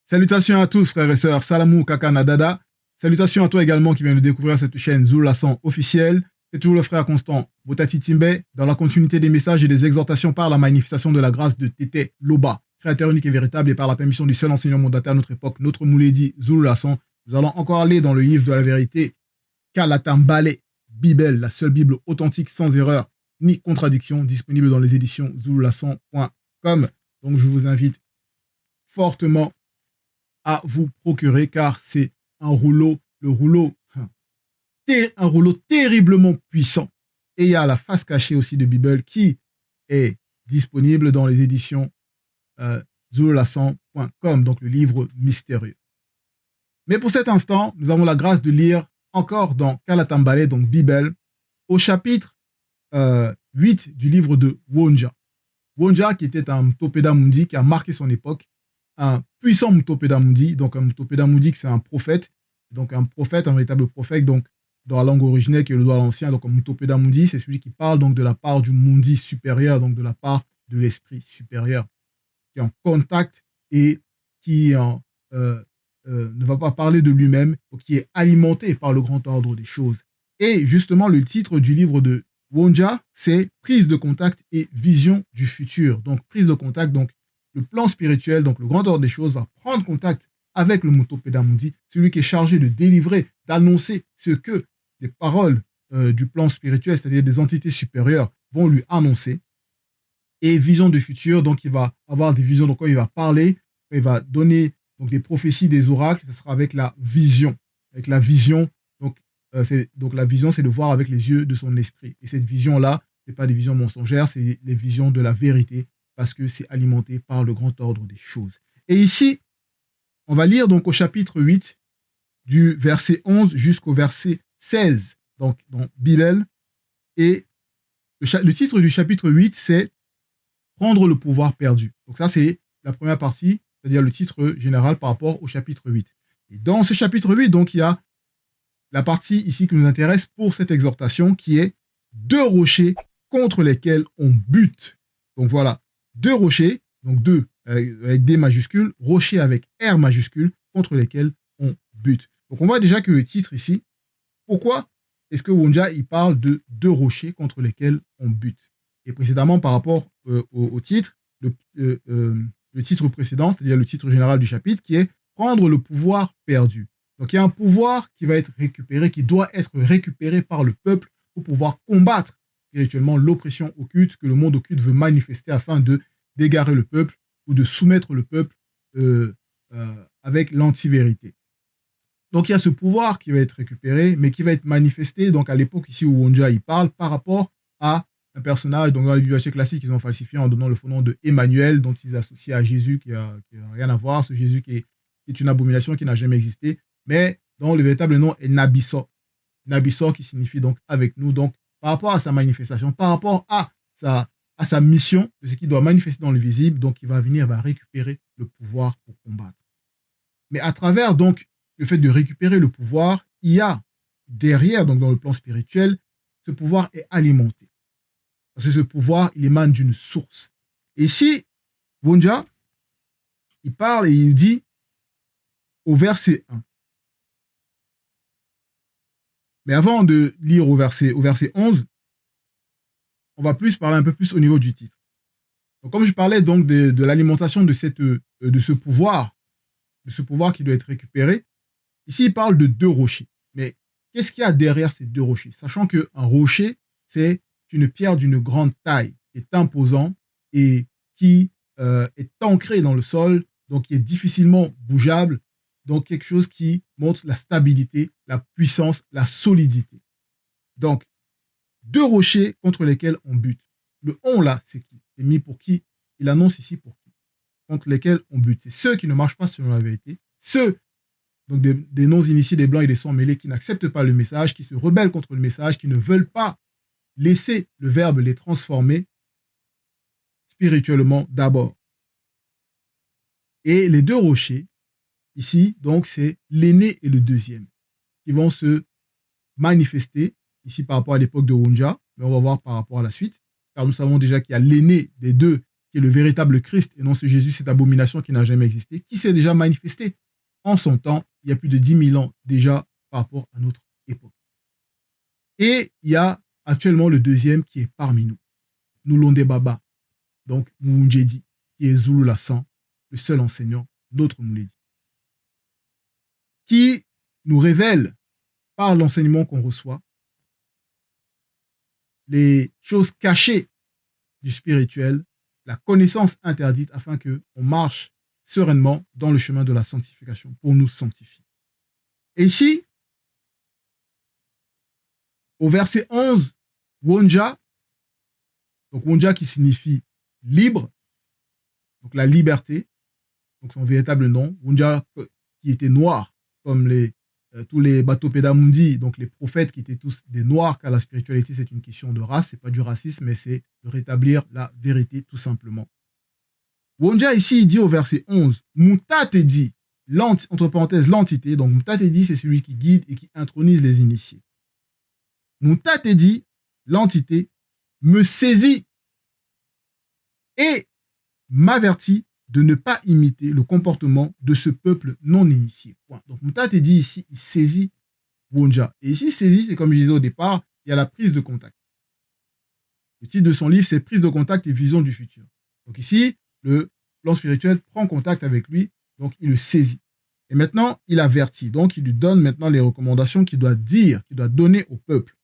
Salutations à tous, frères et sœurs. Salamou Kaka Nadada. Salutations à toi également qui viens de découvrir cette chaîne Zoulasan officielle. C'est toujours le frère Constant Botati Timbe, dans la continuité des messages et des exhortations par la manifestation de la grâce de Tété Loba, créateur unique et véritable, et par la permission du seul enseignant mandataire à notre époque, notre Mouledi Zoulasan. Nous allons encore aller dans le livre de la vérité, Kalatambale, Bible, la seule Bible authentique sans erreur ni contradiction, disponible dans les éditions zoulasan.com. Donc je vous invite fortement à vous procurer, car c'est un rouleau, un rouleau terriblement puissant. Et il y a la face cachée aussi de Bible qui est disponible dans les éditions zoulasan.com, donc le livre mystérieux. Mais pour cet instant, nous avons la grâce de lire encore dans Kalatambale, donc Bible, au chapitre 8 du livre de Wonja. Wonja, qui était un Mtopeda Mundi qui a marqué son époque, un puissant Mtopeda Mundi. Donc un Mtopeda Mundi, c'est un prophète, un véritable prophète, donc dans la langue originelle qui est le droit ancien. Donc un Mtopeda Mundi, c'est celui qui parle donc de la part du Mundi supérieur, donc de la part de l'esprit supérieur, qui est en contact et qui ne va pas parler de lui-même, qui est alimenté par le grand ordre des choses. Et justement, le titre du livre de Wonja, c'est prise de contact et vision du futur. Donc, prise de contact, donc le plan spirituel, donc le grand ordre des choses va prendre contact avec le Mtopeda Mundi, celui qui est chargé de délivrer, d'annoncer ce que les paroles du plan spirituel, c'est-à-dire des entités supérieures, vont lui annoncer. Et vision du futur, donc il va avoir des visions, donc quand il va parler, il va donner donc des prophéties, des oracles, ce sera avec la vision. Avec la vision, donc la vision, c'est de voir avec les yeux de son esprit. Et cette vision-là, ce n'est pas des visions mensongères, c'est les visions de la vérité, parce que c'est alimenté par le grand ordre des choses. Et ici, on va lire donc au chapitre 8, du verset 11 jusqu'au verset 16, donc dans Bible. Et le titre du chapitre 8, c'est « Prendre le pouvoir perdu ». Donc ça, c'est la première partie, c'est-à-dire le titre général par rapport au chapitre 8. Et dans ce chapitre 8, donc, il y a la partie ici qui nous intéresse pour cette exhortation, qui est « deux rochers contre lesquels on bute ». Donc voilà, deux rochers, donc deux avec D majuscule, rochers avec R majuscule, contre lesquels on bute. Donc on voit déjà que le titre ici, pourquoi est-ce que Wonja il parle de deux rochers contre lesquels on bute? Et précédemment, par rapport au titre, le titre précédent, c'est-à-dire le titre général du chapitre, qui est « Prendre le pouvoir perdu ». Donc il y a un pouvoir qui va être récupéré, qui doit être récupéré par le peuple pour pouvoir combattre spirituellement l'oppression occulte que le monde occulte veut manifester afin de d'égarer le peuple ou de soumettre le peuple avec l'anti-vérité. Donc il y a ce pouvoir qui va être récupéré, mais qui va être manifesté donc à l'époque ici où Wonja il parle par rapport à un personnage, donc dans les bibliothèques classiques, ils ont falsifié en donnant le faux nom de Emmanuel, dont ils associent à Jésus, qui n'a rien à voir, ce Jésus qui est une abomination qui n'a jamais existé, mais dont le véritable nom est Nabissor. Nabissor qui signifie donc avec nous, donc par rapport à sa manifestation, par rapport à sa mission, de ce qu'il doit manifester dans le visible, donc il va venir, va récupérer le pouvoir pour combattre. Mais à travers donc le fait de récupérer le pouvoir, il y a derrière, donc dans le plan spirituel, ce pouvoir est alimenté. Parce que ce pouvoir, il émane d'une source. Et ici, Wonja, il parle et il dit au verset 1. Mais avant de lire au verset 11, on va plus parler un peu plus au niveau du titre. Donc, comme je parlais donc de l'alimentation de ce pouvoir qui doit être récupéré, ici il parle de deux rochers. Mais qu'est-ce qu'il y a derrière ces deux rochers? Sachant qu'un rocher, c'est une pierre d'une grande taille, qui est imposant et qui est ancré dans le sol, donc qui est difficilement bougeable, donc quelque chose qui montre la stabilité, la puissance, la solidité. Donc, deux rochers contre lesquels on bute. Le on là, c'est qui? C'est mis pour qui? Il annonce ici pour qui? Contre lesquels on bute. C'est ceux qui ne marchent pas selon la vérité, ceux, donc des non-initiés, des blancs et des sans-mêlés qui n'acceptent pas le message, qui se rebellent contre le message, qui ne veulent pas laisser le verbe les transformer spirituellement d'abord. Et les deux rochers, ici, donc, c'est l'aîné et le deuxième, qui vont se manifester, ici par rapport à l'époque de Wonja, mais on va voir par rapport à la suite, car nous savons déjà qu'il y a l'aîné des deux qui est le véritable Christ, et non ce Jésus, cette abomination qui n'a jamais existé, qui s'est déjà manifesté en son temps, il y a plus de 10 000 ans déjà par rapport à notre époque. Et il y a actuellement le deuxième qui est parmi nous, Nulonde Baba, donc Mounjedi, qui est Zulu Lassan, le seul enseignant, notre Mouledi, qui nous révèle par l'enseignement qu'on reçoit les choses cachées du spirituel, la connaissance interdite, afin qu'on marche sereinement dans le chemin de la sanctification, pour nous sanctifier. Et ici, au verset 11, Wonja, donc Wonja qui signifie libre, donc la liberté, donc son véritable nom, Wonja qui était noir, comme tous les bateaux Pédamundi, donc les prophètes qui étaient tous des noirs, car la spiritualité c'est une question de race, c'est pas du racisme, mais c'est de rétablir la vérité tout simplement. Wonja ici, il dit au verset 11, Moutate dit, entre parenthèses l'entité, donc Moutate dit c'est celui qui guide et qui intronise les initiés. Moutate dit, l'entité, me saisit et m'avertit de ne pas imiter le comportement de ce peuple non initié. Point. Donc Moutate dit ici, il saisit Wonja. Et ici, saisit, c'est comme je disais au départ, il y a la prise de contact. Le titre de son livre, c'est Prise de contact et vision du futur. Donc ici, le plan spirituel prend contact avec lui, donc il le saisit. Et maintenant, il avertit. Donc il lui donne maintenant les recommandations qu'il doit dire, qu'il doit donner au peuple.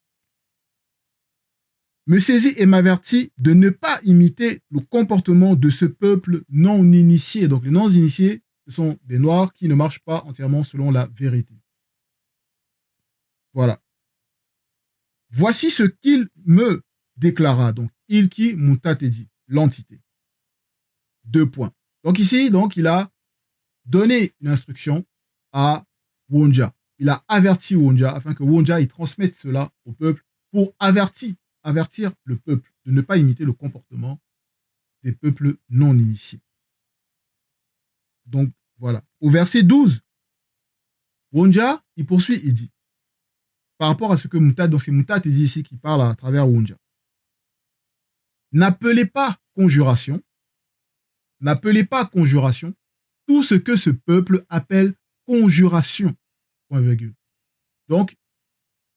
Me saisit et m'avertit de ne pas imiter le comportement de ce peuple non initié. Donc les non initiés, ce sont des noirs qui ne marchent pas entièrement selon la vérité. Voilà. Voici ce qu'il me déclara. Donc il qui Moutate dit, l'entité. 2 points. Donc ici, donc, il a donné une instruction à Wonja. Il a averti Wonja afin que Wonja il transmette cela au peuple pour avertir le peuple de ne pas imiter le comportement des peuples non initiés. Donc voilà. Au verset 12, Wonja, il poursuit, il dit, par rapport à ce que Moutate, donc c'est Moutate dit ici qui parle à travers Wonja. N'appelez pas conjuration tout ce que ce peuple appelle conjuration. Point virgule. Donc,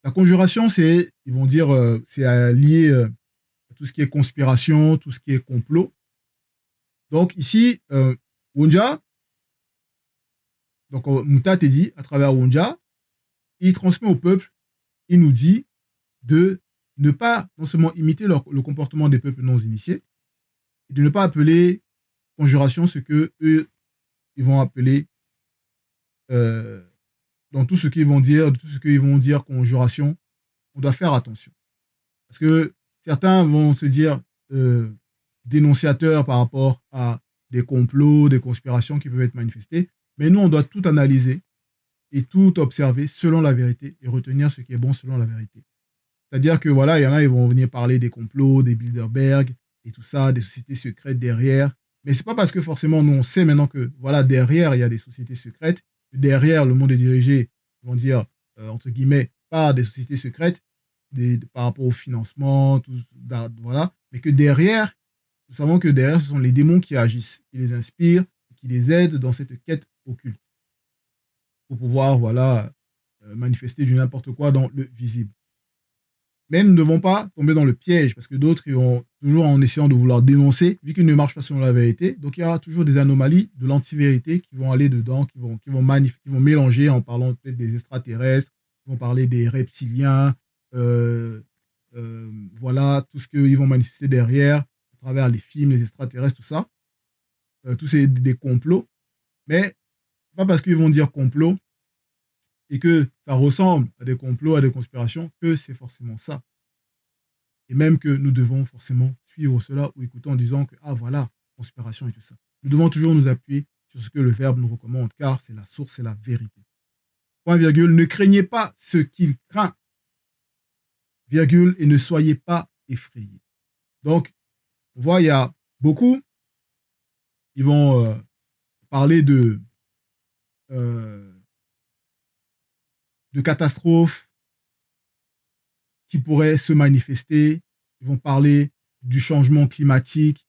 la conjuration, c'est, ils vont dire, c'est lié à tout ce qui est conspiration, tout ce qui est complot. Donc ici, Wonja, donc Moutate dit, à travers Wonja, il transmet au peuple, il nous dit de ne pas non seulement imiter le comportement des peuples non initiés, et de ne pas appeler conjuration ce que eux ils vont appeler dans tout ce qu'ils vont dire conjuration, on doit faire attention. Parce que certains vont se dire dénonciateurs par rapport à des complots, des conspirations qui peuvent être manifestées, mais nous on doit tout analyser et tout observer selon la vérité et retenir ce qui est bon selon la vérité. C'est-à-dire que voilà, il y en a, ils vont venir parler des complots, des Bilderberg et tout ça, des sociétés secrètes derrière. Mais c'est pas parce que forcément nous on sait maintenant que voilà, derrière il y a des sociétés secrètes, derrière le monde est dirigé, ils vont dire entre guillemets, par des sociétés secrètes, par rapport au financement, tout, voilà, mais que derrière, nous savons que derrière ce sont les démons qui agissent, qui les inspirent, qui les aident dans cette quête occulte pour pouvoir voilà manifester du n'importe quoi dans le visible. Mais nous ne devons pas tomber dans le piège, parce que d'autres, ils vont toujours en essayant de vouloir dénoncer, vu qu'ils ne marchent pas selon la vérité. Donc il y aura toujours des anomalies de l'anti-vérité qui vont aller dedans, qui vont mélanger en parlant peut-être des extraterrestres, qui vont parler des reptiliens, voilà, tout ce qu'ils vont manifester derrière, à travers les films, les extraterrestres, tout ça. Tous ces des complots. Mais pas parce qu'ils vont dire complot, et que ça ressemble à des complots, à des conspirations, que c'est forcément ça. Et même que nous devons forcément suivre cela ou écouter en disant que, ah voilà, conspiration et tout ça. Nous devons toujours nous appuyer sur ce que le Verbe nous recommande, car c'est la source, c'est la vérité. Point virgule, ne craignez pas ce qu'il craint, virgule, et ne soyez pas effrayés. Donc, on voit, il y a beaucoup, ils vont parler de catastrophes qui pourraient se manifester. Ils vont parler du changement climatique.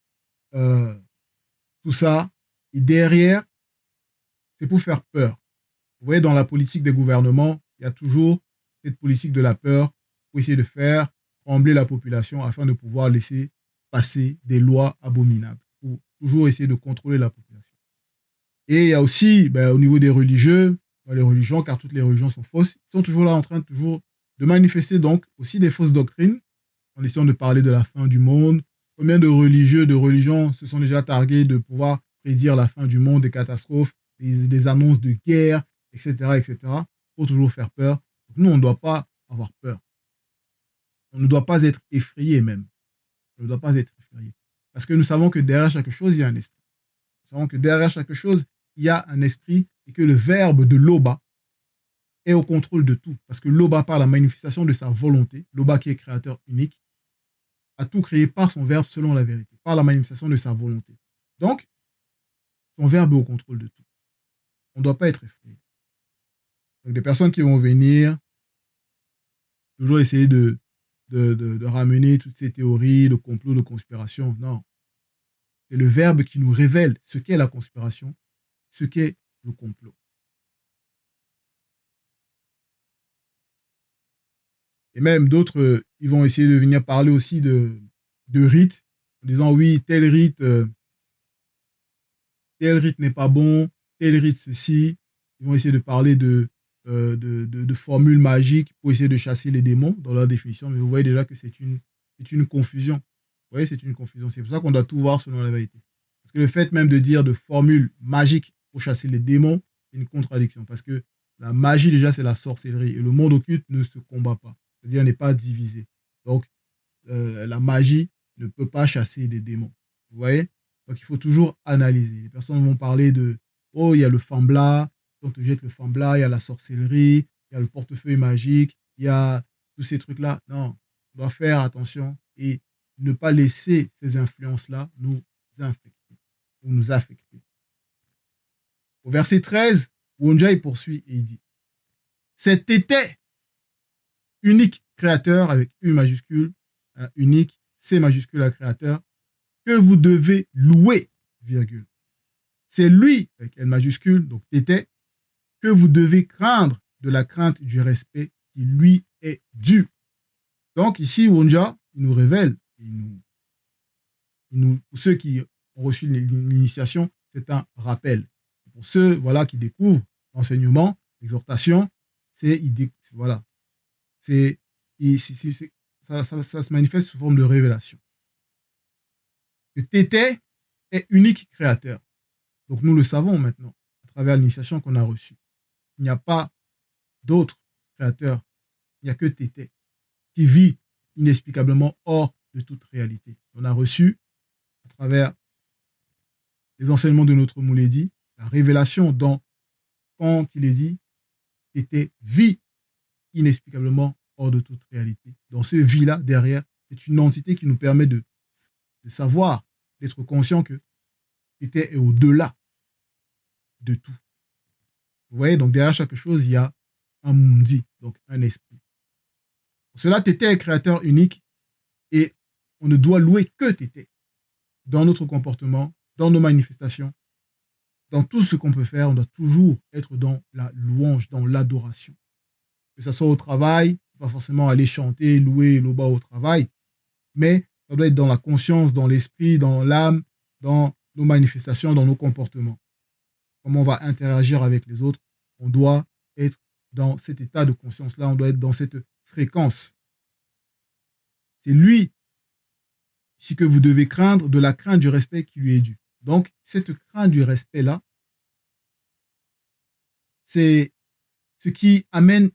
euh, tout ça. Et derrière, c'est pour faire peur. Vous voyez, dans la politique des gouvernements, il y a toujours cette politique de la peur pour essayer de faire trembler la population afin de pouvoir laisser passer des lois abominables, pour toujours essayer de contrôler la population. Et il y a aussi, ben, au niveau des religieux, ben, les religions, car toutes les religions sont fausses, ils sont toujours là en train toujours de manifester donc aussi des fausses doctrines en essayant de parler de la fin du monde. Combien de religieux, de religions se sont déjà targués de pouvoir prédire la fin du monde, des catastrophes, des annonces de guerre, etc., etc., pour toujours faire peur. Donc nous, on ne doit pas avoir peur. On ne doit pas être effrayé même. On ne doit pas être effrayé. Parce que nous savons que derrière chaque chose, il y a un esprit. Nous savons que derrière chaque chose, il y a un esprit et que le verbe de l'Oba est au contrôle de tout. Parce que l'Oba, par la manifestation de sa volonté, l'Oba qui est créateur unique, a tout créé par son verbe selon la vérité, par la manifestation de sa volonté. Donc, son verbe est au contrôle de tout. On ne doit pas être effrayé. Donc, des personnes qui vont venir toujours essayer de ramener toutes ces théories de complot, de conspiration. Non. C'est le verbe qui nous révèle ce qu'est la conspiration, ce qu'est le complot. Et même d'autres, ils vont essayer de venir parler aussi de rites, en disant oui, tel rite n'est pas bon, tel rite ceci. Ils vont essayer de parler de formules magiques pour essayer de chasser les démons dans leur définition, mais vous voyez déjà que c'est une confusion. Vous voyez, c'est une confusion. C'est pour ça qu'on doit tout voir selon la vérité. Parce que le fait même de dire de formules magiques pour chasser les démons, c'est une contradiction. Parce que la magie, déjà, c'est la sorcellerie. Et le monde occulte ne se combat pas. C'est-à-dire n'est pas divisé. Donc, la magie ne peut pas chasser des démons. Vous voyez? Donc, il faut toujours analyser. Les personnes vont parler de, oh, il y a le fambla, on te jette le fambla, il y a la sorcellerie, il y a le portefeuille magique, il y a tous ces trucs-là. Non, on doit faire attention et ne pas laisser ces influences-là nous infecter ou nous affecter. Au verset 13, Wonja il poursuit et il dit, cet était unique créateur avec U majuscule, unique, C majuscule à créateur, que vous devez louer, virgule. C'est lui, avec L majuscule, donc Tété, que vous devez craindre de la crainte du respect qui lui est dû. Donc ici, Wonja, il nous révèle, pour ceux qui ont reçu l'initiation, c'est un rappel. Pour ceux voilà, qui découvrent l'enseignement, l'exhortation, voilà, c'est, ça se manifeste sous forme de révélation. Que Tété est unique créateur. Donc nous le savons maintenant, à travers l'initiation qu'on a reçue. Il n'y a pas d'autre créateur, il n'y a que Tété, qui vit inexplicablement hors de toute réalité. On a reçu, à travers les enseignements de notre Moulédi, la révélation dont, quand il est dit, Tété vit inexplicablement hors de toute réalité. Dans ce vie-là, derrière, c'est une entité qui nous permet de savoir, d'être conscient que Tété est au-delà de tout. Vous voyez, donc derrière chaque chose, il y a un mundi, donc un esprit. Pour cela, Tété est créateur unique et on ne doit louer que Tété dans notre comportement, dans nos manifestations, dans tout ce qu'on peut faire. On doit toujours être dans la louange, dans l'adoration. Que ce soit au travail, pas forcément aller chanter, louer l'Oba au travail, mais ça doit être dans la conscience, dans l'esprit, dans l'âme, dans nos manifestations, dans nos comportements. Comment on va interagir avec les autres, on doit être dans cet état de conscience-là, on doit être dans cette fréquence. C'est lui ici que vous devez craindre, de la crainte du respect qui lui est dû. Donc, cette crainte du respect-là, c'est ce qui amène,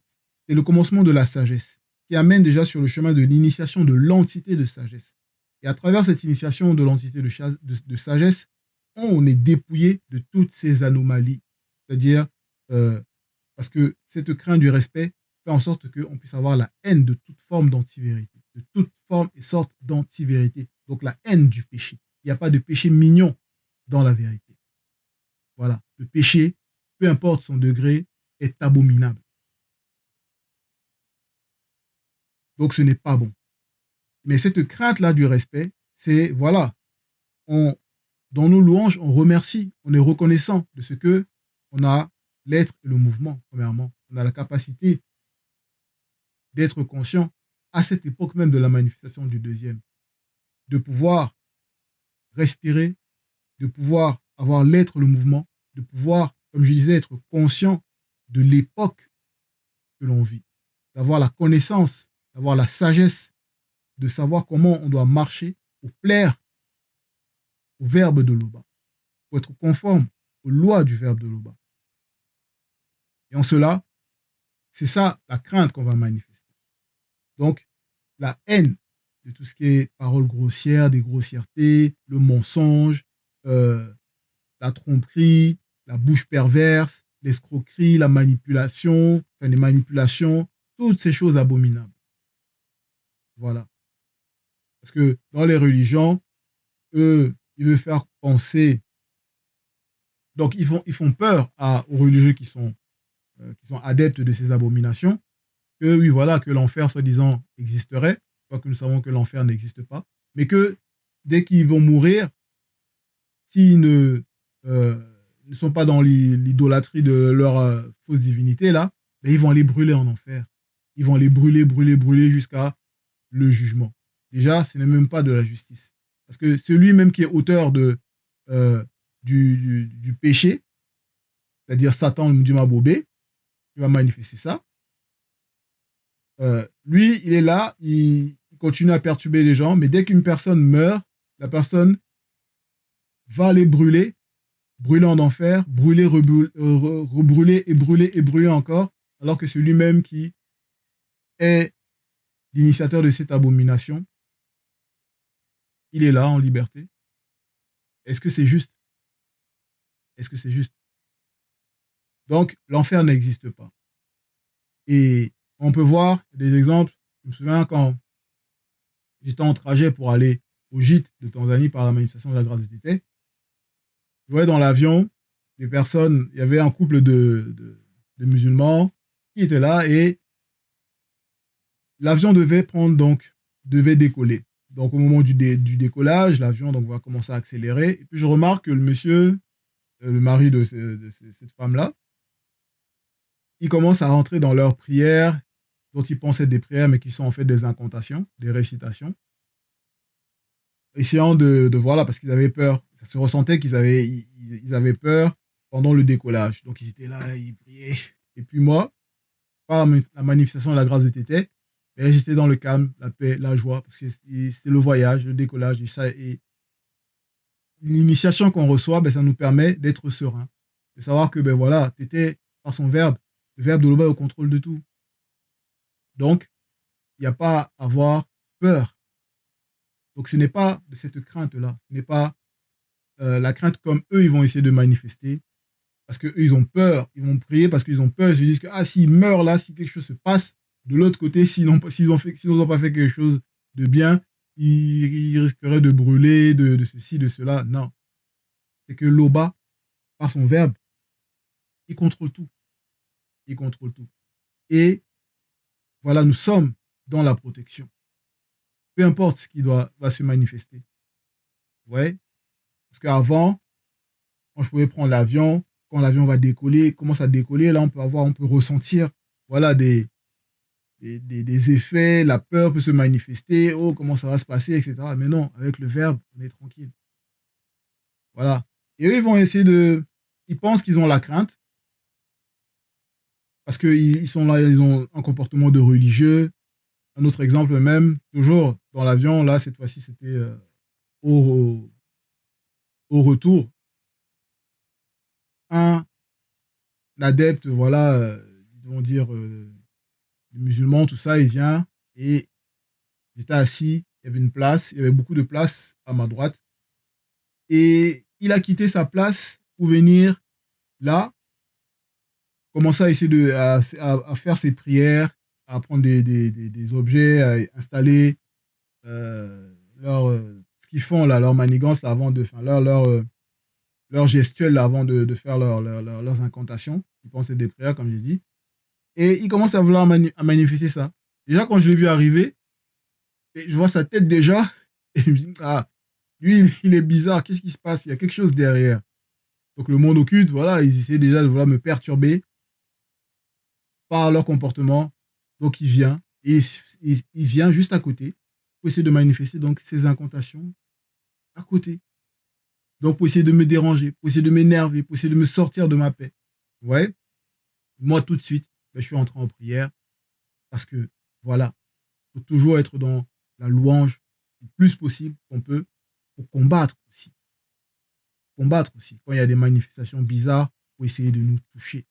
c'est le commencement de la sagesse, qui amène déjà sur le chemin de l'initiation de l'entité de sagesse. Et à travers cette initiation de l'entité de sagesse, on est dépouillé de toutes ces anomalies. C'est-à-dire, parce que cette crainte du respect fait en sorte qu'on puisse avoir la haine de toute forme d'antivérité, de toute forme et sorte d'antivérité. Donc la haine du péché. Il n'y a pas de péché mignon dans la vérité. Voilà, le péché, peu importe son degré, est abominable. Donc ce n'est pas bon. Mais cette crainte-là du respect, c'est, voilà, on dans nos louanges, on remercie, on est reconnaissant de ce que on a l'être et le mouvement, premièrement. On a la capacité d'être conscient à cette époque même de la manifestation du deuxième, de pouvoir respirer, de pouvoir avoir l'être, le mouvement, de pouvoir, comme je disais, être conscient de l'époque que l'on vit, d'avoir la connaissance, d'avoir la sagesse, de savoir comment on doit marcher pour plaire au verbe de Loba, pour être conforme aux lois du verbe de Loba. Et en cela, c'est ça la crainte qu'on va manifester. Donc, la haine de tout ce qui est paroles grossières, des grossièretés, le mensonge, la tromperie, la bouche perverse, l'escroquerie, la manipulation, enfin les manipulations, toutes ces choses abominables. Voilà. Parce que dans les religions, eux, ils veulent faire penser. Donc, ils font peur aux religieux qui sont adeptes de ces abominations, que oui, voilà, que l'enfer, soi-disant, existerait, pas que nous savons que l'enfer n'existe pas, mais que dès qu'ils vont mourir, s'ils ne sont pas dans l'idolâtrie de leur fausse divinité, là, ben, ils vont aller brûler en enfer. Ils vont aller brûler, brûler, brûler jusqu'à le jugement. Déjà, ce n'est même pas de la justice. Parce que celui même qui est auteur du péché, c'est-à-dire Satan, le Mduma Bobé, il va manifester ça. Lui, il est là, il continue à perturber les gens, mais dès qu'une personne meurt, la personne va aller brûler, brûler en enfer, brûler, rebrûler et brûler encore, alors que c'est lui-même qui est l'initiateur de cette abomination, il est là en liberté. Est-ce que c'est juste? Est-ce que c'est juste? Donc, l'enfer n'existe pas. Et on peut voir des exemples. Je me souviens quand j'étais en trajet pour aller au gîte de Tanzanie par la manifestation de la grâce de Tété, je voyais dans l'avion des personnes, il y avait un couple de musulmans qui étaient là et l'avion devait décoller. Donc au moment du décollage, l'avion va commencer à accélérer. Et puis je remarque que le monsieur, le mari de cette femme-là, il commence à rentrer dans leurs prières, dont ils pensaient des prières, mais qui sont en fait des incantations, des récitations, essayant voilà, parce qu'ils avaient peur. Ça se ressentait ils avaient peur pendant le décollage. Donc ils étaient là, ils priaient. Et puis moi, par la manifestation de la grâce de Tété, et j'étais dans le calme, la paix, la joie, parce que c'est le voyage, le décollage, et ça. Et l'initiation qu'on reçoit, ben, ça nous permet d'être serein, de savoir que, ben voilà, Tété, par son verbe, le verbe de Loba est au contrôle de tout. Donc, il n'y a pas à avoir peur. Donc, ce n'est pas de cette crainte-là, ce n'est pas la crainte comme eux, ils vont essayer de manifester, parce qu'eux, ils ont peur, ils vont prier parce qu'ils ont peur, ils se disent que s'ils meurent là, si quelque chose se passe, de l'autre côté, s'ils n'ont pas fait quelque chose de bien, ils risqueraient de brûler, de ceci, de cela. Non. C'est que Loba, par son verbe, il contrôle tout. Il contrôle tout. Et voilà, nous sommes dans la protection. Peu importe ce qui va se manifester. Ouais. Parce qu'avant, quand je pouvais prendre l'avion, quand l'avion va décoller, commence à décoller, là, on peut ressentir, voilà, des effets, la peur peut se manifester, oh, comment ça va se passer, etc. Mais non, avec le verbe, on est tranquille. Voilà. Et eux, ils vont essayer ils pensent qu'ils ont la crainte, parce qu'ils sont là, ils ont un comportement de religieux. Un autre exemple même, toujours dans l'avion, là, cette fois-ci, c'était au retour. Un adepte, voilà, ils vont dire, musulman, tout ça, il vient et j'étais assis, il y avait une place, il y avait beaucoup de place à ma droite. Et il a quitté sa place pour venir là, commencer à essayer à faire ses prières, à prendre des objets, à installer ce qu'ils font là, leur manigance là, avant de faire leur gestuelle là, avant de faire leurs incantations. Ils pensaient des prières, comme j'ai dit. Et il commence à vouloir à manifester ça. Déjà, quand je l'ai vu arriver, et je vois sa tête déjà, et je me dis, Lui, il est bizarre. Qu'est-ce qui se passe? Il y a quelque chose derrière. Donc le monde occulte, voilà, ils essaient déjà de vouloir me perturber par leur comportement. Donc il vient, et il vient juste à côté pour essayer de manifester donc ses incantations à côté. Donc pour essayer de me déranger, pour essayer de m'énerver, pour essayer de me sortir de ma paix. Ouais, moi tout de suite, ben, je suis entré en prière parce que voilà, il faut toujours être dans la louange le plus possible qu'on peut pour combattre aussi. Combattre aussi quand il y a des manifestations bizarres pour essayer de nous toucher.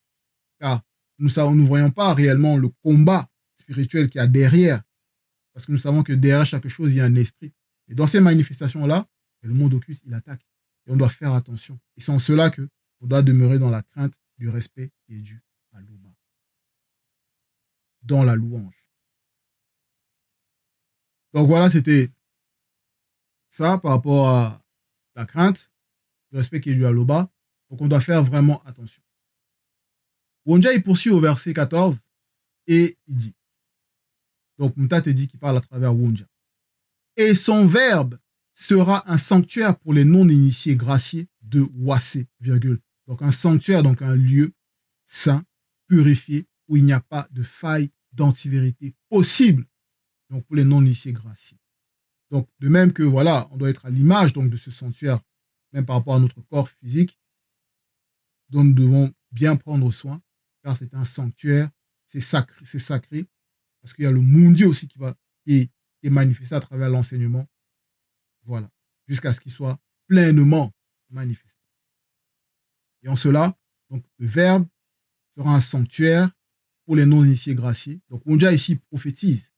Car nous ne voyons pas réellement le combat spirituel qu'il y a derrière. Parce que nous savons que derrière chaque chose, il y a un esprit. Et dans ces manifestations-là, le monde occulte, il attaque. Et on doit faire attention. Et c'est en cela qu'on doit demeurer dans la crainte du respect qui est dû à l'Oba. Dans la louange. Donc voilà, c'était ça par rapport à la crainte, le respect qui est dû à l'Oba. Donc on doit faire vraiment attention. Wonja, il poursuit au verset 14 et il dit, donc Moutate dit qu'il parle à travers Wonja. Et son verbe sera un sanctuaire pour les non-initiés graciés de Wassé, virgule. Donc un sanctuaire, donc un lieu saint, purifié, où il n'y a pas de faille d'antivérité possible, donc pour les non-initiés graciés. Donc de même que voilà, on doit être à l'image donc de ce sanctuaire, même par rapport à notre corps physique, dont nous devons bien prendre soin, car c'est un sanctuaire, c'est sacré, parce qu'il y a le Mundi aussi qui est manifesté à travers l'enseignement. Voilà, jusqu'à ce qu'il soit pleinement manifesté. Et en cela, donc, le Verbe sera un sanctuaire pour les non-initiés graciés. Donc, Wonja ici prophétise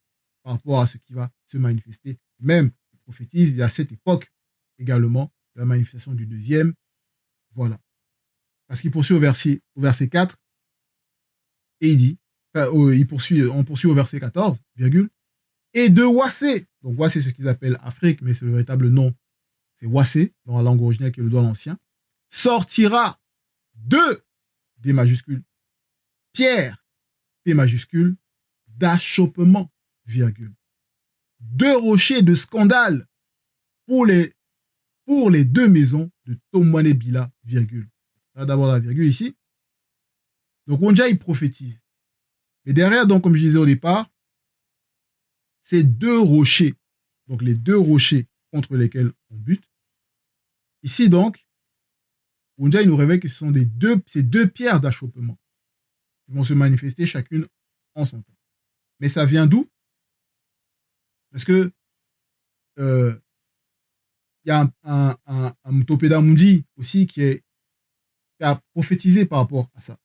par rapport à ce qui va se manifester. Même, il prophétise, il y a cette époque également, de la manifestation du deuxième. Voilà. Parce qu'il poursuit au verset 4, et il dit, on poursuit au verset 14, virgule, et de Wassé. Donc Wassé, c'est ce qu'ils appellent Afrique, mais c'est le véritable nom. C'est Wassé, dans la langue originelle qui est le droit ancien. Sortira de, D majuscule, pierre, P majuscule, d'achoppement, virgule. Deux rochers de scandale pour les deux maisons de Tomwane Bila, virgule. D'abord la virgule ici. Donc Wonja, il prophétise. Mais derrière, donc, comme je disais au départ, ces deux rochers, donc les deux rochers contre lesquels on bute. Ici, donc, Wonja, il nous révèle que ce sont ces deux pierres d'achoppement qui vont se manifester chacune en son temps. Mais ça vient d'où? Parce que il y a un Mutopeda Mundi aussi qui a prophétisé par rapport à ça.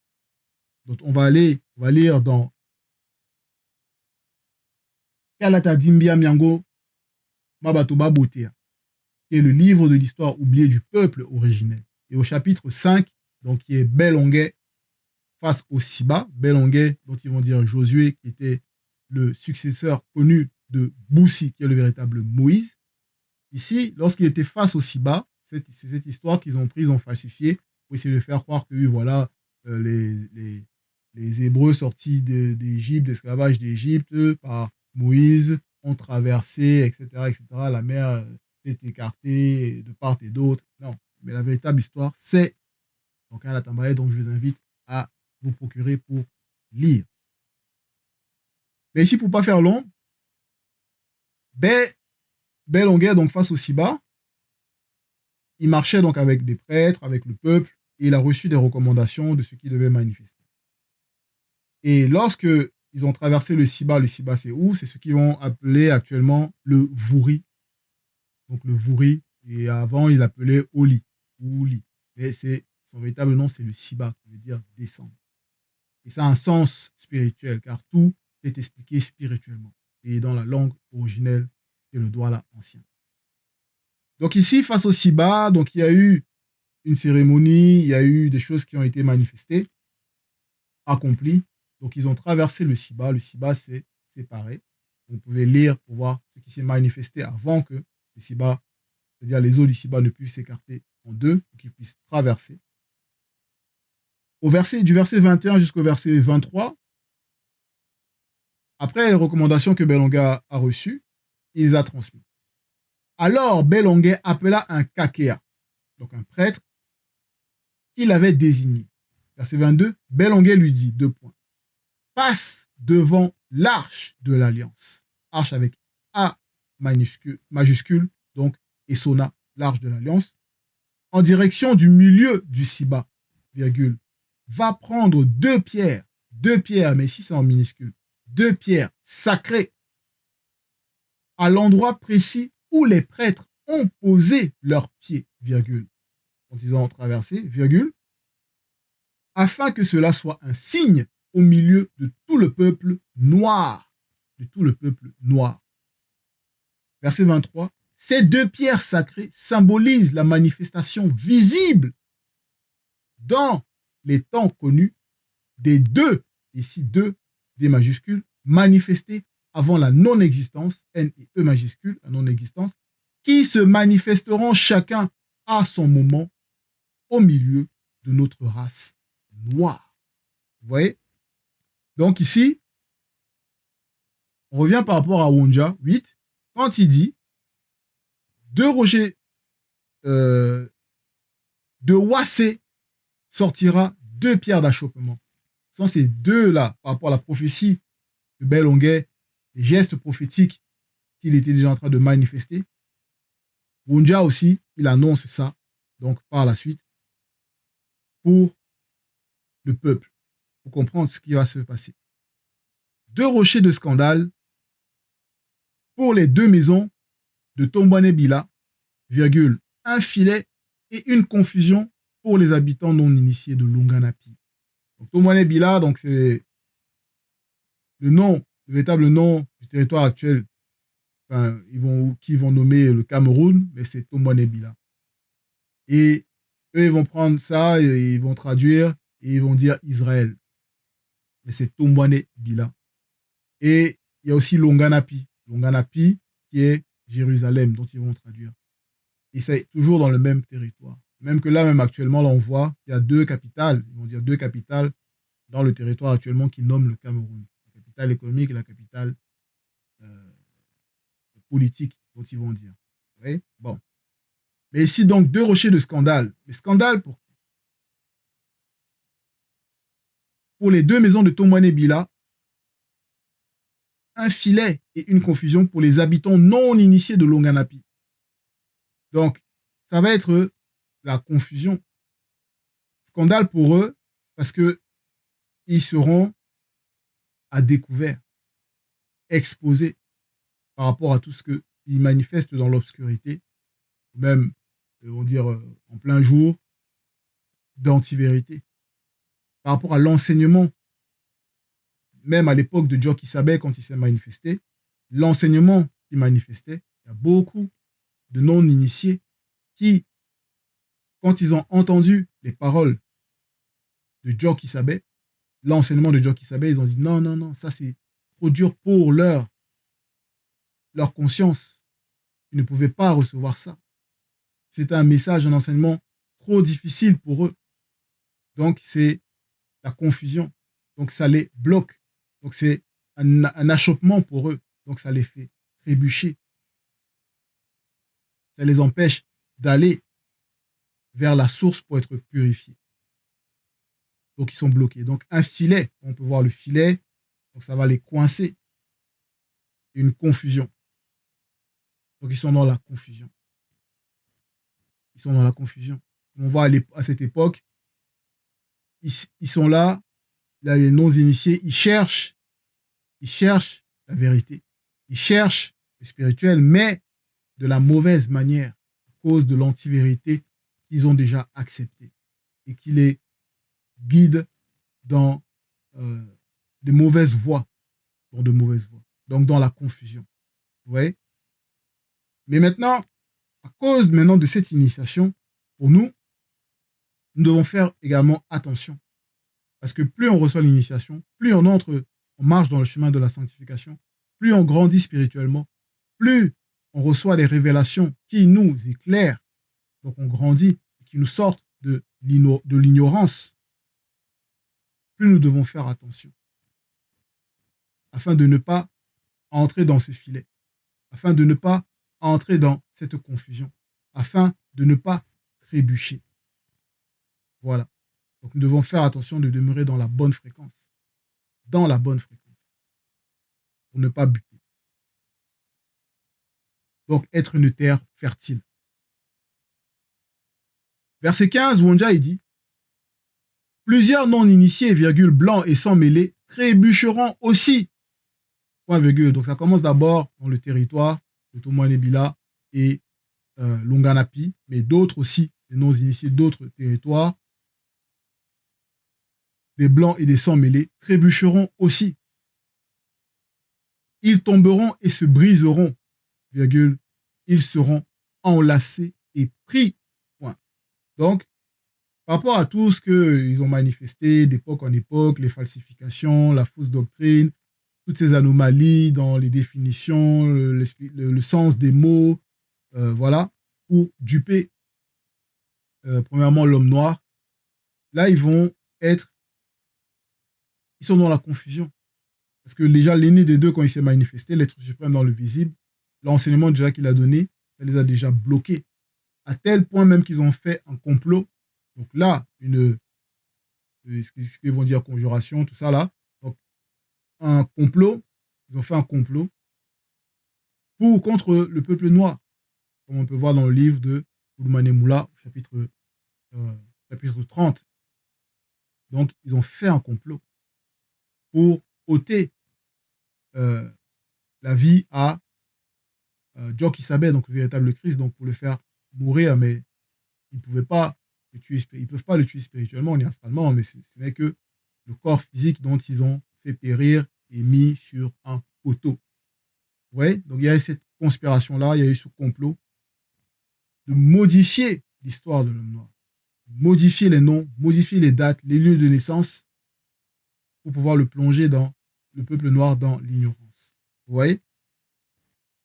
Donc on va lire dans Kalata Dimbia Miango Mabatoba Botea, qui est le livre de l'histoire oubliée du peuple originel. Et au chapitre 5, donc qui est Belonguet face au Siba, Belonguet, dont ils vont dire Josué, qui était le successeur connu de Boussi, qui est le véritable Moïse. Ici, lorsqu'il était face au Siba, c'est cette histoire qu'ils ont prise, ont falsifiée, pour essayer de faire croire que oui, voilà, les Hébreux sortis d'Égypte, d'esclavage d'Égypte, par Moïse, ont traversé, etc., etc. La mer s'est écartée de part et d'autre. Non, mais la véritable histoire, c'est donc à la Tambalé, donc je vous invite à vous procurer pour lire. Mais ici, pour ne pas faire long, Belonguet, donc face au Siba, il marchait donc avec des prêtres, avec le peuple, et il a reçu des recommandations de ce qu'il devait manifester. Et lorsque ils ont traversé le Siba c'est où? C'est ce qu'ils vont appeler actuellement le Vouri. Donc le Vouri, et avant ils l'appelaient Oli, ou Oli. Mais son véritable nom, c'est le Siba, qui veut dire descendre. Et ça a un sens spirituel, car tout est expliqué spirituellement, et dans la langue originelle, qui est le Douala ancien. Donc ici, face au Siba, donc il y a eu une cérémonie, il y a eu des choses qui ont été manifestées, accomplies. Donc ils ont traversé le Siba. Le Siba s'est séparé. Vous pouvez lire pour voir ce qui s'est manifesté avant que le Siba, c'est-à-dire les eaux du Siba, ne puissent s'écarter en deux, pour qu'ils puissent traverser. Du verset 21 jusqu'au verset 23, après les recommandations que Belonga a reçues, il les a transmises. Alors Belonguet appela un kakea, donc un prêtre, qu'il avait désigné. Verset 22, Belonguet lui dit, deux points, passe devant l'arche de l'alliance. Arche avec A majuscule, donc Essona, l'arche de l'alliance, en direction du milieu du Siba, virgule, va prendre deux pierres, mais ici c'est en minuscule, deux pierres sacrées, à l'endroit précis où les prêtres ont posé leurs pieds, virgule, quand ils ont traversé, virgule, afin que cela soit un signe au milieu de tout le peuple noir, Verset 23, ces deux pierres sacrées symbolisent la manifestation visible dans les temps connus des deux, ici deux, des majuscules, manifestés avant la non-existence, N et E majuscules, la non-existence, qui se manifesteront chacun à son moment au milieu de notre race noire. Vous voyez? Donc ici, on revient par rapport à Wonja 8, quand il dit de rochers de Wassé sortira deux pierres d'achoppement. Ce sont ces deux-là, par rapport à la prophétie de Belonguet, les gestes prophétiques qu'il était déjà en train de manifester. Wonja aussi, il annonce ça, donc par la suite, pour le peuple, pour comprendre ce qui va se passer. Deux rochers de scandale pour les deux maisons de Tombouane Bila, virgule, un filet et une confusion pour les habitants non initiés de Longanapi. Donc Tombouane Bila, donc c'est le véritable nom du territoire actuel, enfin, qui vont nommer le Cameroun, mais c'est Tombouane Bila. Et eux, ils vont prendre ça, et ils vont traduire, et ils vont dire Israël. Mais c'est Tombouane Bila. Et il y a aussi Longanapi. Longanapi, qui est Jérusalem, dont ils vont traduire. Et c'est toujours dans le même territoire. Même que là, même actuellement, là, on voit qu'il y a deux capitales. Ils vont dire deux capitales dans le territoire actuellement qui nomment le Cameroun. La capitale économique et la capitale politique, dont ils vont dire. Oui, bon. Mais ici, donc, deux rochers de scandale. Mais scandale pour les deux maisons de Tombouane Bila, un filet et une confusion pour les habitants non initiés de Longanapi. Donc, ça va être la confusion. Scandale pour eux, parce que ils seront à découvert, exposés par rapport à tout ce qu'ils manifestent dans l'obscurité, même, on va dire, en plein jour, d'antivérité. Par rapport à l'enseignement, même à l'époque de Djoki Sabé, quand il s'est manifesté, l'enseignement qu'il manifestait, il y a beaucoup de non-initiés qui, quand ils ont entendu les paroles de Djoki Sabé, l'enseignement de Djoki Sabé, ils ont dit non, non, non, ça c'est trop dur pour leur conscience. Ils ne pouvaient pas recevoir ça. C'était un message, un enseignement trop difficile pour eux. Donc c'est la confusion. Donc ça les bloque. Donc c'est un achoppement pour eux. Donc ça les fait trébucher. Ça les empêche d'aller vers la source pour être purifiés. Donc ils sont bloqués. Donc un filet, on peut voir le filet, donc ça va les coincer. Une confusion. Donc ils sont dans la confusion. Ils sont dans la confusion. On voit à cette époque, ils sont là, les non-initiés, ils cherchent la vérité. Ils cherchent le spirituel, mais de la mauvaise manière, à cause de l'antivérité qu'ils ont déjà acceptée et qui les guide dans de mauvaises voies, donc dans la confusion. Vous voyez? Mais maintenant, à cause maintenant de cette initiation, pour nous, nous devons faire également attention. Parce que plus on reçoit l'initiation, plus on marche dans le chemin de la sanctification, plus on grandit spirituellement, plus on reçoit les révélations qui nous éclairent, donc on grandit, qui nous sortent de l'ignorance, plus nous devons faire attention, afin de ne pas entrer dans ce filet, afin de ne pas à entrer dans cette confusion afin de ne pas trébucher. Voilà. Donc nous devons faire attention de demeurer dans la bonne fréquence. Dans la bonne fréquence. Pour ne pas buter. Donc être une terre fertile. Verset 15, Wonja il dit plusieurs non-initiés, virgule, blancs et sans mêlés, trébucheront aussi. Point virgule. Donc ça commence d'abord dans le territoire de Tomoanebila et Longanapi, mais d'autres aussi, des non-initiés d'autres territoires, des blancs et des sans mêlés, trébucheront aussi. Ils tomberont et se briseront, virgule, ils seront enlacés et pris. Point. Donc, par rapport à tout ce qu'ils ont manifesté d'époque en époque, les falsifications, la fausse doctrine, toutes ces anomalies dans les définitions, le sens des mots, voilà, pour duper, premièrement, l'homme noir, là, ils sont dans la confusion. Parce que déjà, l'aîné des deux, quand il s'est manifesté, l'être suprême dans le visible, l'enseignement déjà qu'il a donné, ça les a déjà bloqués. À tel point même qu'ils ont fait un complot. Donc là, ce qu'ils vont dire conjuration, tout ça là. Donc, un complot, ils ont fait un complot contre le peuple noir. Comme on peut voir dans le livre de Oulmanemoula, chapitre 30. Donc, ils ont fait un complot pour ôter la vie à Djok Isabé, donc le véritable Christ, donc pour le faire mourir, mais ils ne pouvaient pas le tuer, ils peuvent pas le tuer spirituellement ni astralement, mais ce n'est que le corps physique dont ils ont fait périr et mis sur un poteau. Vous voyez? Donc il y a eu cette conspiration-là, il y a eu ce complot de modifier l'histoire de l'homme noir, modifier les noms, modifier les dates, les lieux de naissance, pour pouvoir le plonger dans le peuple noir dans l'ignorance. Vous voyez?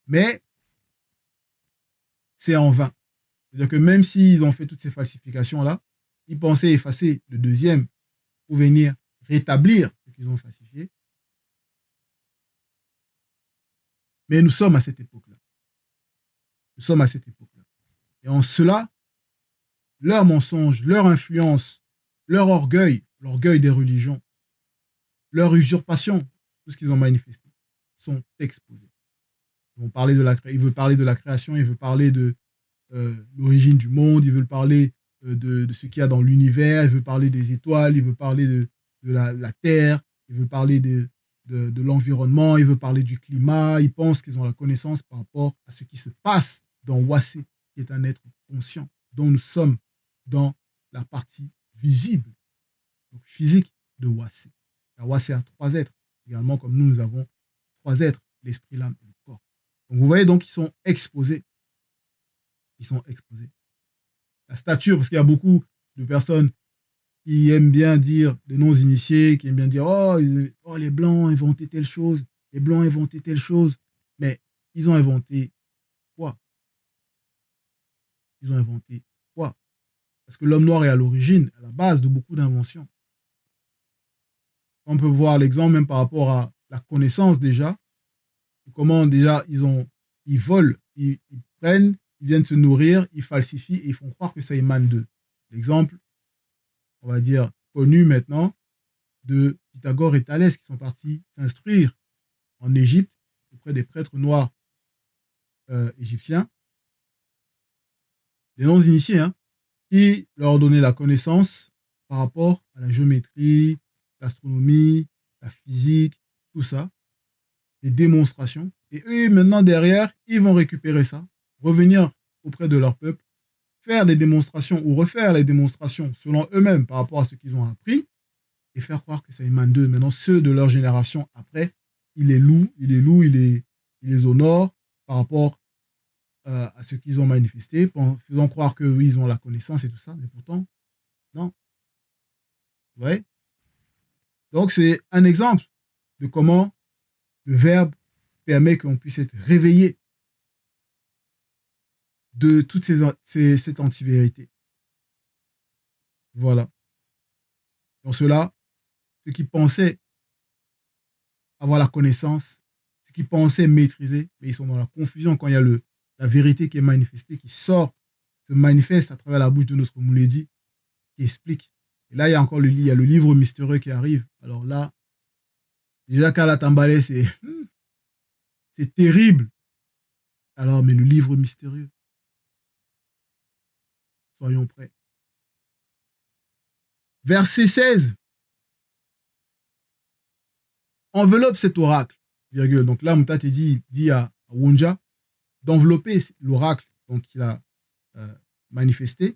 Mais c'est en vain. C'est-à-dire que même s'ils ont fait toutes ces falsifications-là, ils pensaient effacer le deuxième pour venir rétablir ce qu'ils ont falsifié. Mais nous sommes à cette époque-là. Nous sommes à cette époque-là. Et en cela, leur mensonge, leur influence, leur orgueil, l'orgueil des religions, leur usurpation, tout ce qu'ils ont manifesté, sont exposés. Ils veulent parler de la création, ils veulent parler de l'origine du monde, ils veulent parler de ce qu'il y a dans l'univers, ils veulent parler des étoiles, ils veulent parler de la Terre, ils veulent parler de l'environnement, ils veulent parler du climat, ils pensent qu'ils ont la connaissance par rapport à ce qui se passe dans Wassé, qui est un être conscient, dont nous sommes dans la partie visible, donc physique de Wassé. La Wassé a trois êtres, également comme nous avons trois êtres, l'esprit, l'âme et le corps. Donc vous voyez, donc ils sont exposés. Ils sont exposés. La stature, parce qu'il y a beaucoup de personnes qui aiment bien dire, des non-initiés, qui aiment bien dire oh, les Blancs ont inventé telle chose, les Blancs ont inventé telle chose. Mais ils ont inventé quoi? Ils ont inventé quoi? Parce que l'homme noir est à l'origine, à la base de beaucoup d'inventions. On peut voir l'exemple même par rapport à la connaissance déjà, comment déjà ils volent, ils prennent, ils viennent se nourrir, ils falsifient et ils font croire que ça émane d'eux. L'exemple, on va dire, connu maintenant, de Pythagore et Thalès qui sont partis s'instruire en Égypte auprès des prêtres noirs égyptiens, des non-initiés, qui leur donnaient la connaissance par rapport à la géométrie, l'astronomie, la physique, tout ça, des démonstrations. Et eux, maintenant, derrière, ils vont récupérer ça, revenir auprès de leur peuple, faire des démonstrations ou refaire les démonstrations selon eux-mêmes par rapport à ce qu'ils ont appris et faire croire que ça émane d'eux. Maintenant, ceux de leur génération après, ils les louent, ils les honorent par rapport à ce qu'ils ont manifesté, faisant croire que oui, ils ont la connaissance et tout ça, mais pourtant, non. Ouais. Donc, c'est un exemple de comment le Verbe permet qu'on puisse être réveillé de toute cette anti-vérité. Voilà. Dans cela, ceux qui pensaient avoir la connaissance, ceux qui pensaient maîtriser, mais ils sont dans la confusion quand il y a le la vérité qui est manifestée, qui sort, se manifeste à travers la bouche de notre Mouledi, qui explique. Et là, il y a encore il y a le livre mystérieux qui arrive. Alors là, déjà, Kala Tambale, c'est terrible. Alors, mais le livre mystérieux, soyons prêts. Verset 16. Enveloppe cet oracle, virgule. Donc là, Moutate dit à Wonja d'envelopper l'oracle qu'il a manifesté.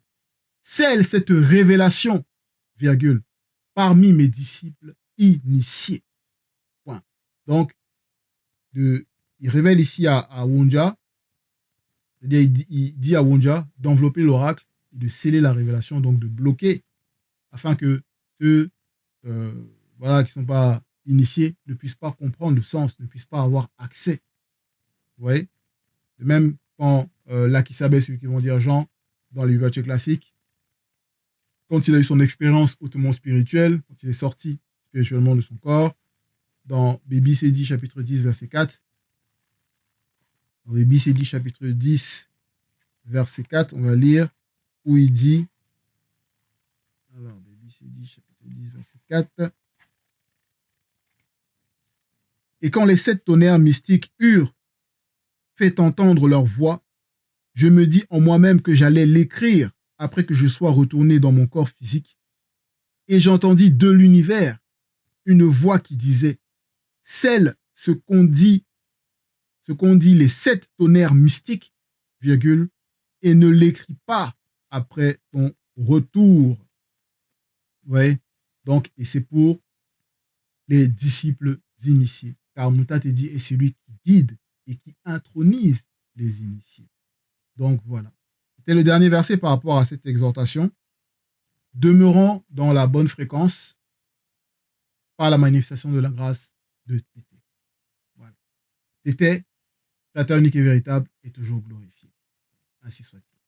Scelle cette révélation, virgule, parmi mes disciples initiés. Point. Donc, il révèle ici à Wonja, c'est-à-dire il dit à Wonja d'envelopper l'oracle et de sceller la révélation, donc de bloquer, afin que ceux voilà, qui ne sont pas initiés ne puissent pas comprendre le sens, ne puissent pas avoir accès. Vous voyez? Même quand l'Akisabé, celui qui vont dire Jean, dans les voitures classiques, quand il a eu son expérience hautement spirituelle, quand il est sorti spirituellement de son corps, dans Baby Sedi chapitre 10, verset 4, dans Baby Sedi chapitre 10, verset 4, on va lire où il dit, alors Baby Sedi chapitre 10, verset 4, et quand les 7 tonnerres mystiques eurent fait entendre leur voix, je me dis en moi-même que j'allais l'écrire après que je sois retourné dans mon corps physique. Et j'entendis de l'univers une voix qui disait, celle ce qu'ont dit les 7 tonnerres mystiques, virgule, et ne l'écris pas après ton retour. Ouais. Donc, et c'est pour les disciples initiés. Car Moutate dit, est celui qui guide et qui intronise les initiés. Donc voilà. C'était le dernier verset par rapport à cette exhortation. Demeurons dans la bonne fréquence par la manifestation de la grâce de Tété. Voilà. Tété, créateur unique et véritable, est toujours glorifié. Ainsi soit-il.